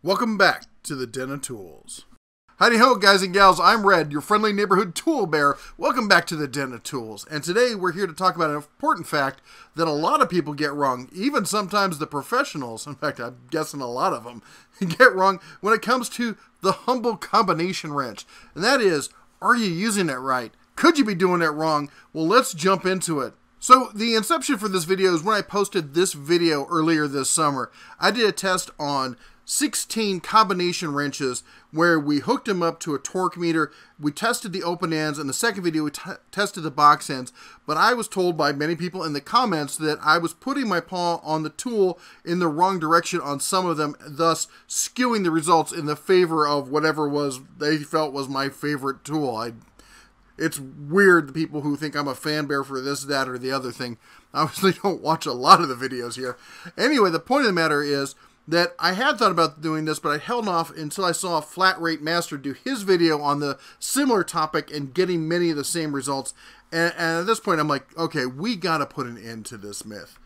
Welcome back to the Den of Tools. Howdy ho, guys and gals, I'm Red, your friendly neighborhood tool bear. Welcome back to the Den of Tools. And today we're here to talk about an important fact that a lot of people get wrong, even sometimes the professionals, in fact I'm guessing a lot of them, get wrong when it comes to the humble combination wrench. And that is, are you using it right? Could you be doing it wrong? Well, let's jump into it. So the inception for this video is when I posted this video earlier this summer. I did a test on 16 combination wrenches where we hooked them up to a torque meter. We tested the open ends. In the second video, we tested the box ends. But I was told by many people in the comments that I was putting my paw on the tool in the wrong direction on some of them, thus skewing the results in the favor of whatever was they felt was my favorite tool. It's weird, the people who think I'm a fan bear for this, that, or the other thing. I obviously don't watch a lot of the videos here. Anyway, the point of the matter is that I had thought about doing this, but I held off until I saw Flat Rate Master do his video on the similar topic and getting many of the same results. And at this point, I'm like, okay, we got to put an end to this myth.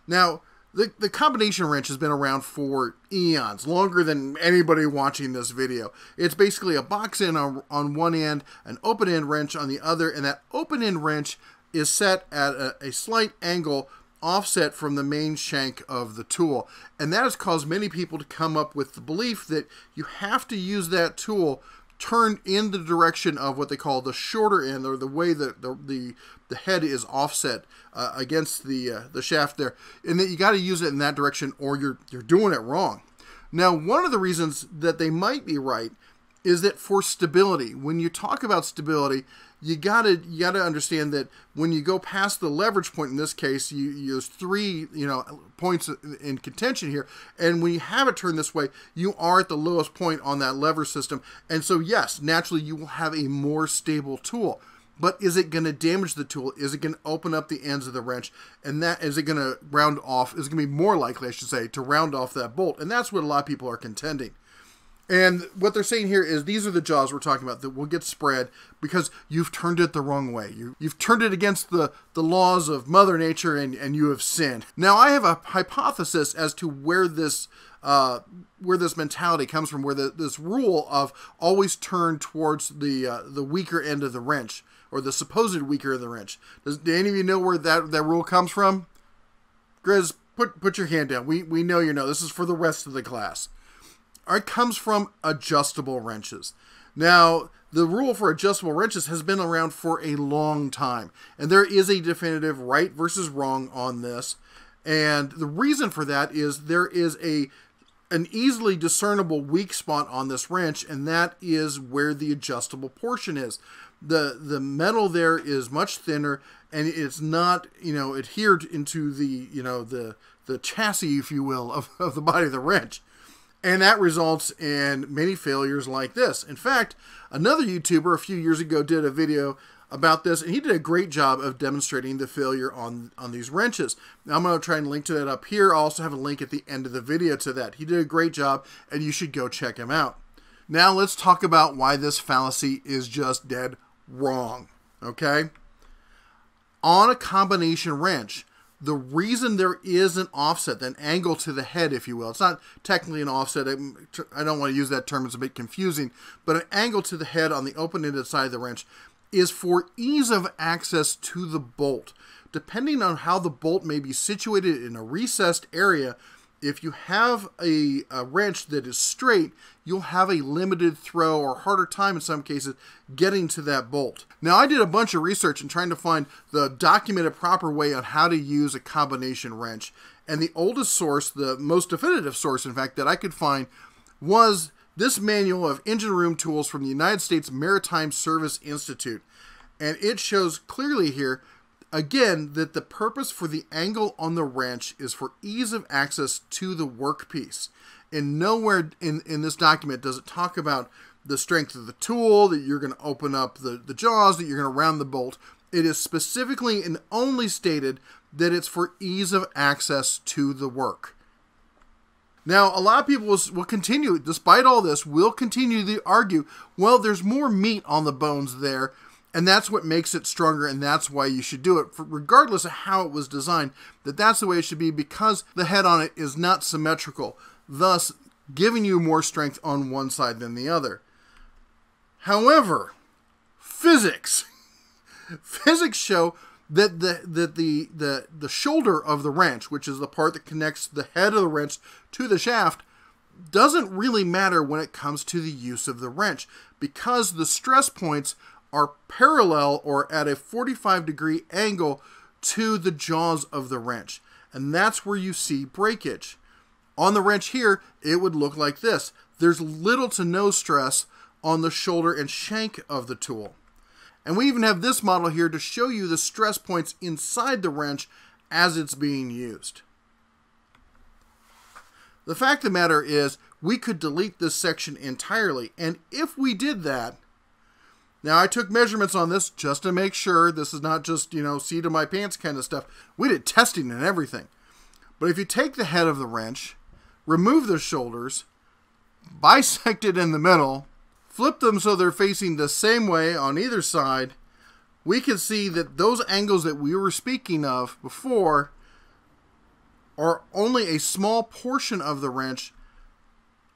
Now, the combination wrench has been around for eons, longer than anybody watching this video. It's basically a box end on one end, an open end wrench on the other, and that open end wrench is set at a slight angle offset from the main shank of the tool. And that has caused many people to come up with the belief that you have to use that tool turned in the direction of what they call the shorter end, or the way that the head is offset against the shaft there, and that you got to use it in that direction or you're doing it wrong. Now, one of the reasons that they might be right is that for stability, when you talk about stability, you gotta understand that when you go past the leverage point, in this case, you use three points in contention here, and when you have it turned this way, you are at the lowest point on that lever system, and so yes, naturally you will have a more stable tool. But is it going to damage the tool? Is it going to open up the ends of the wrench? And that is it going to round off? Is going to be more likely, I should say, to round off that bolt? And that's what a lot of people are contending. And what they're saying here is these are the jaws we're talking about that will get spread because you've turned it the wrong way. You've turned it against the laws of Mother Nature, and you have sinned. Now, I have a hypothesis as to where this mentality comes from, where this rule of always turn towards the weaker end of the wrench, or the supposed weaker of the wrench. Do any of you know where that rule comes from? Grizz, put your hand down. We know you know. This is for the rest of the class. It comes from adjustable wrenches. Now, the rule for adjustable wrenches has been around for a long time, and there is a definitive right versus wrong on this. And the reason for that is there is an easily discernible weak spot on this wrench, and that is where the adjustable portion is. The metal there is much thinner, and it's not adhered into the chassis, if you will, of the body of the wrench. And that results in many failures like this. In fact, another YouTuber a few years ago did a video about this, and he did a great job of demonstrating the failure on these wrenches. Now, I'm going to try and link to that up here. I'll also have a link at the end of the video to that. He did a great job, and you should go check him out. Now, let's talk about why this fallacy is just dead wrong, okay? On a combination wrench, the reason there is an offset, an angle to the head, if you will, it's not technically an offset, I don't want to use that term, it's a bit confusing, but an angle to the head on the open-ended side of the wrench is for ease of access to the bolt. Depending on how the bolt may be situated in a recessed area, if you have a wrench that is straight, you'll have a limited throw or harder time in some cases getting to that bolt. Now, I did a bunch of research in trying to find the documented proper way on how to use a combination wrench. And the oldest source, the most definitive source, in fact, that I could find was this manual of engine room tools from the United States Maritime Service Institute. And it shows clearly here, again, that the purpose for the angle on the wrench is for ease of access to the workpiece. And nowhere in this document does it talk about the strength of the tool, that you're going to open up the jaws, that you're going to round the bolt. It is specifically and only stated that it's for ease of access to the work. Now, a lot of people will continue, despite all this, will continue to argue, well, there's more meat on the bones there, and that's what makes it stronger, and that's why you should do it, regardless of how it was designed, that's the way it should be, because the head on it is not symmetrical. Thus, giving you more strength on one side than the other. However, physics show that the shoulder of the wrench, which is the part that connects the head of the wrench to the shaft, doesn't really matter when it comes to the use of the wrench, because the stress points are parallel or at a 45-degree angle to the jaws of the wrench. And that's where you see breakage. On the wrench here, it would look like this. There's little to no stress on the shoulder and shank of the tool. And we even have this model here to show you the stress points inside the wrench as it's being used. The fact of the matter is, we could delete this section entirely, and if we did that, now I took measurements on this just to make sure this is not just, seat of my pants kind of stuff. We did testing and everything. But if you take the head of the wrench, remove the shoulders, bisect it in the middle, flip them so they're facing the same way on either side, we can see that those angles that we were speaking of before are only a small portion of the wrench.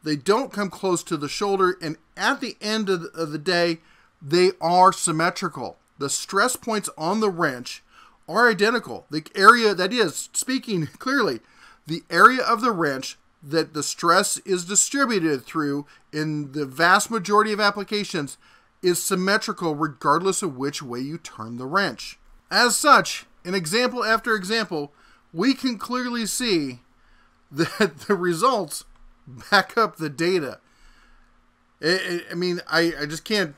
They don't come close to the shoulder, and at the end of the day, they are symmetrical. The stress points on the wrench are identical. The area, that is, speaking clearly, the area of the wrench that the stress is distributed through in the vast majority of applications is symmetrical regardless of which way you turn the wrench. As such, in example after example, we can clearly see that the results back up the data. I just can't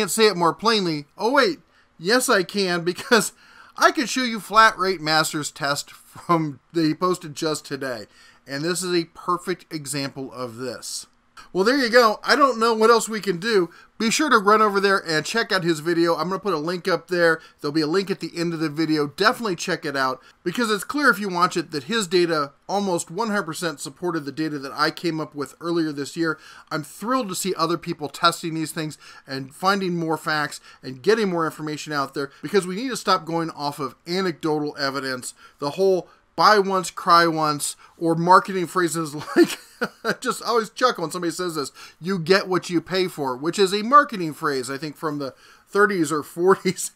say it more plainly. Oh wait, yes I can, because I could show you flat rate master's test from they posted just today. And this is a perfect example of this. Well, there you go. I don't know what else we can do. Be sure to run over there and check out his video. I'm going to put a link up there. There'll be a link at the end of the video. Definitely check it out, because it's clear if you watch it that his data almost 100% supported the data that I came up with earlier this year. I'm thrilled to see other people testing these things and finding more facts and getting more information out there, because we need to stop going off of anecdotal evidence. The whole buy once, cry once, or marketing phrases like, I just always chuckle when somebody says this, you get what you pay for, which is a marketing phrase, I think, from the 30s or 40s.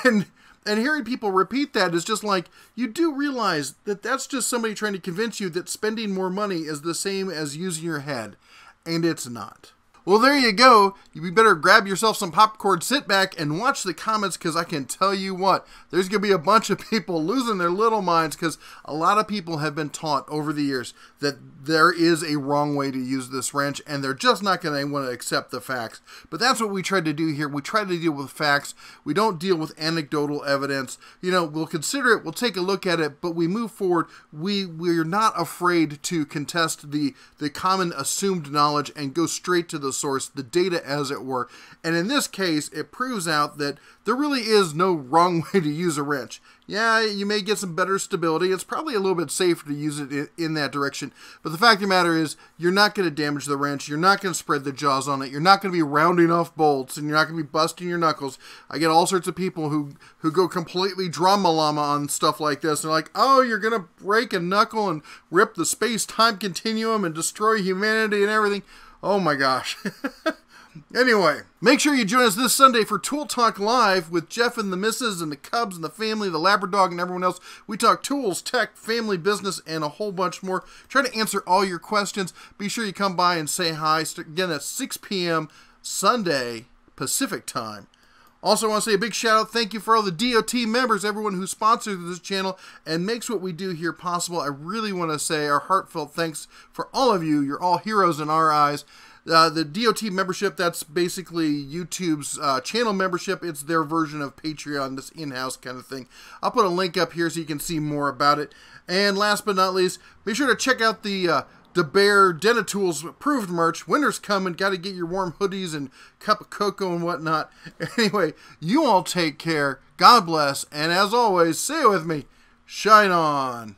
And hearing people repeat that is just like, you do realize that that's just somebody trying to convince you that spending more money is the same as using your head. And it's not. Well, there you go. You better grab yourself some popcorn, sit back, and watch the comments, because I can tell you what, there's going to be a bunch of people losing their little minds, because a lot of people have been taught over the years that there is a wrong way to use this wrench, and they're just not going to want to accept the facts. But that's what we try to do here. We try to deal with facts. We don't deal with anecdotal evidence. We'll consider it, we'll take a look at it, but we move forward. We're not afraid to contest the common assumed knowledge and go straight to the source, the data as it were. And in this case, it proves out that there really is no wrong way to use a wrench. Yeah, you may get some better stability. It's probably a little bit safer to use it in that direction. But the fact of the matter is, you're not going to damage the wrench. You're not going to spread the jaws on it. You're not going to be rounding off bolts, and you're not going to be busting your knuckles. I get all sorts of people who go completely drama llama on stuff like this. They're like, oh, you're going to break a knuckle and rip the space-time continuum and destroy humanity and everything. Oh my gosh. Anyway, make sure you join us this Sunday for Tool Talk Live with Jeff and the missus and the Cubs and the family, the Labradog and everyone else. We talk tools, tech, family, business, and a whole bunch more. Try to answer all your questions. Be sure you come by and say hi. Again, that's 6 p.m. Sunday Pacific time. Also, I want to say a big shout out, thank you for all the DOT members, everyone who sponsors this channel and makes what we do here possible. I really want to say our heartfelt thanks for all of you. You're all heroes in our eyes. The DOT membership, that's basically YouTube's channel membership. It's their version of Patreon, this in-house kind of thing. I'll put a link up here so you can see more about it. And last but not least, be sure to check out the Bear Denatools approved merch. Winter's coming. Got to get your warm hoodies and cup of cocoa and whatnot. Anyway, you all take care. God bless. And as always, say it with me, shine on.